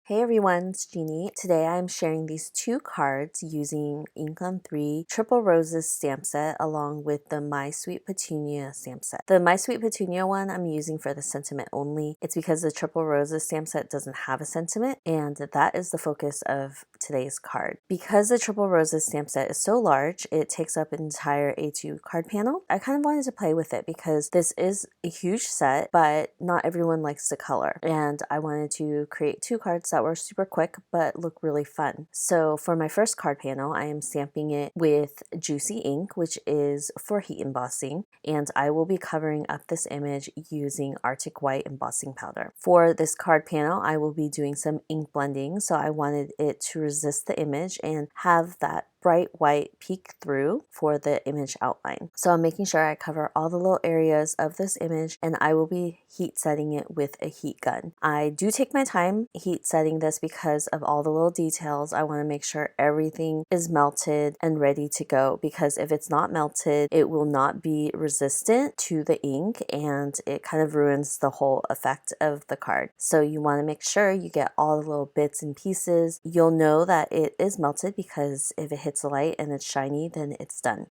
Hey everyone, it's Jeannie. Today I'm sharing these two cards using Ink on 3 Triple Roses stamp set along with the My Sweet Petunia stamp set. The My Sweet Petunia one I'm using for the sentiment only. It's because the Triple Roses stamp set doesn't have a sentiment, and that is the focus of today's card. Because the Triple Roses stamp set is so large, it takes up an entire A2 card panel. I kind of wanted to play with it because this is a huge set, but not everyone likes to color, and I wanted to create two cards that were super quick but look really fun. So for my first card panel, I am stamping it with Juicy ink, which is for heat embossing, and I will be covering up this image using Artic White embossing powder. For this card panel, I will be doing some ink blending, so I wanted it to resist the image and have that bright white peek through for the image outline. So I'm making sure I cover all the little areas of this image, and I will be heat setting it with a heat gun. I do take my time heat setting this because of all the little details. I want to make sure everything is melted and ready to go, because if it's not melted, it will not be resistant to the ink and it kind of ruins the whole effect of the card. So you want to make sure you get all the little bits and pieces. You'll know that it is melted because if it hits the light and it's shiny, then it's done.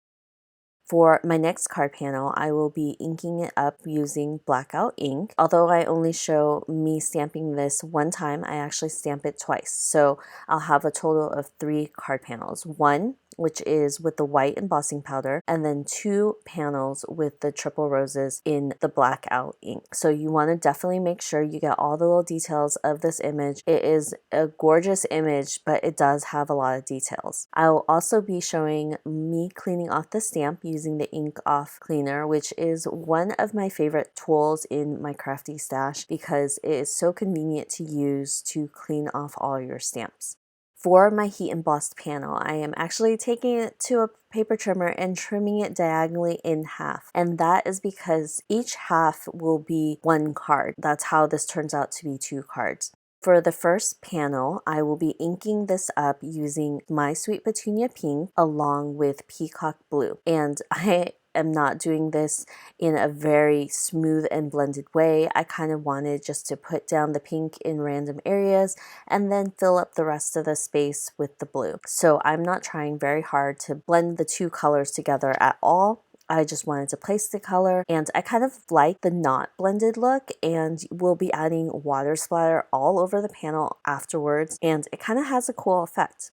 For my next card panel, I will be inking it up using Blackout ink. Although I only show me stamping this one time, I actually stamp it twice. So I'll have a total of 3 card panels. One, which is with the white embossing powder, and then 2 panels with the Triple Roses in the Blackout ink. So you want to definitely make sure you get all the little details of this image. It is a gorgeous image, but it does have a lot of details. I will also be showing me cleaning off the stamp using the ink off cleaner, which is one of my favorite tools in my crafty stash because it is so convenient to use to clean off all your stamps. For my heat embossed panel, I am actually taking it to a paper trimmer and trimming it diagonally in half. And that is because each half will be 1 card. That's how this turns out to be 2 cards. For the first panel, I will be inking this up using My Sweet Petunia Pink along with Peacock Blue. And I am not doing this in a very smooth and blended way. I kind of wanted just to put down the pink in random areas and then fill up the rest of the space with the blue. So I'm not trying very hard to blend the 2 colors together at all. I just wanted to place the color, and I kind of like the not blended look, and we'll be adding water splatter all over the panel afterwards, and it kind of has a cool effect.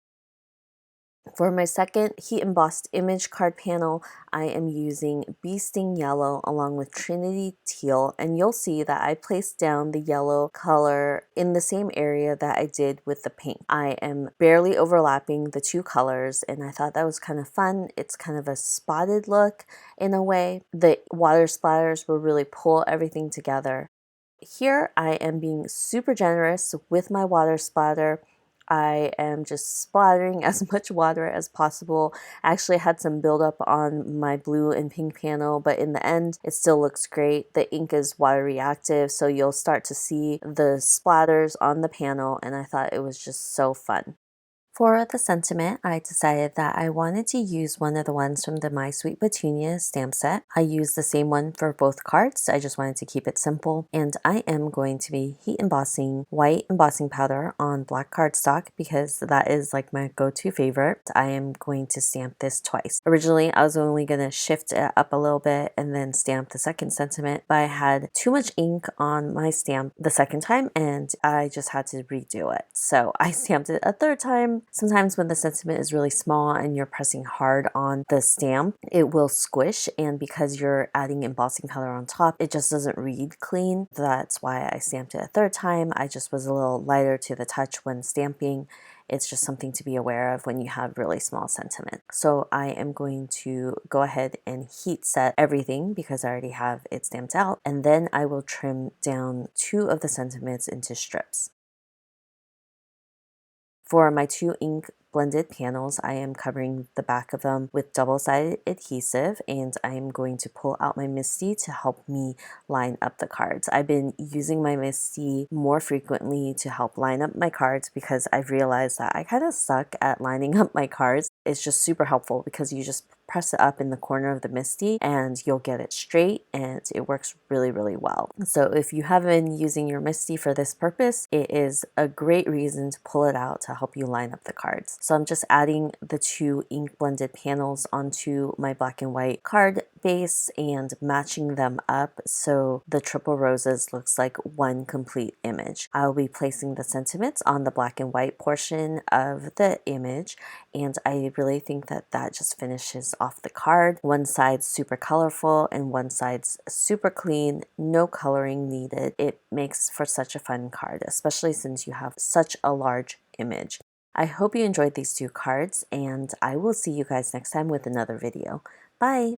For my second heat embossed image card panel, I am using Bee Sting Yellow along with Trinity Teal, and you'll see that I placed down the yellow color in the same area that I did with the pink. I am barely overlapping the 2 colors, and I thought that was kind of fun. It's kind of a spotted look in a way. The water splatters will really pull everything together. Here I am being super generous with my water splatter. I am just splattering as much water as possible. I actually had some buildup on my blue and pink panel, but in the end, it still looks great. The ink is water reactive, so you'll start to see the splatters on the panel, and I thought it was just so fun. For the sentiment, I decided that I wanted to use one of the ones from the My Sweet Petunia stamp set. I used the same one for both cards. I just wanted to keep it simple. And I am going to be heat embossing white embossing powder on black cardstock because that is like my go-to favorite. I am going to stamp this twice. Originally, I was only going to shift it up a little bit and then stamp the second sentiment, but I had too much ink on my stamp the second time and I just had to redo it. So I stamped it a third time. Sometimes when the sentiment is really small and you're pressing hard on the stamp, it will squish, and because you're adding embossing powder on top, it just doesn't read clean. That's why I stamped it a third time. I just was a little lighter to the touch when stamping. It's just something to be aware of when you have really small sentiment. So I am going to go ahead and heat set everything because I already have it stamped out, and then I will trim down 2 of the sentiments into strips. For my 2 ink blended panels, I am covering the back of them with double-sided adhesive, and I am going to pull out my Misti to help me line up the cards. I've been using my Misti more frequently to help line up my cards because I've realized that I kind of suck at lining up my cards. It's just super helpful because you just press it up in the corner of the Misti and you'll get it straight, and it works really, really well. So if you have been using your Misti for this purpose, it is a great reason to pull it out to help you line up the cards. So I'm just adding the 2 ink blended panels onto my black and white card base and matching them up so the triple roses looks like one complete image. I'll be placing the sentiments on the black and white portion of the image, and I really think that that just finishes off the card. One side's super colorful and one side's super clean, no coloring needed. It makes for such a fun card, especially since you have such a large image. I hope you enjoyed these 2 cards, and I will see you guys next time with another video. Bye!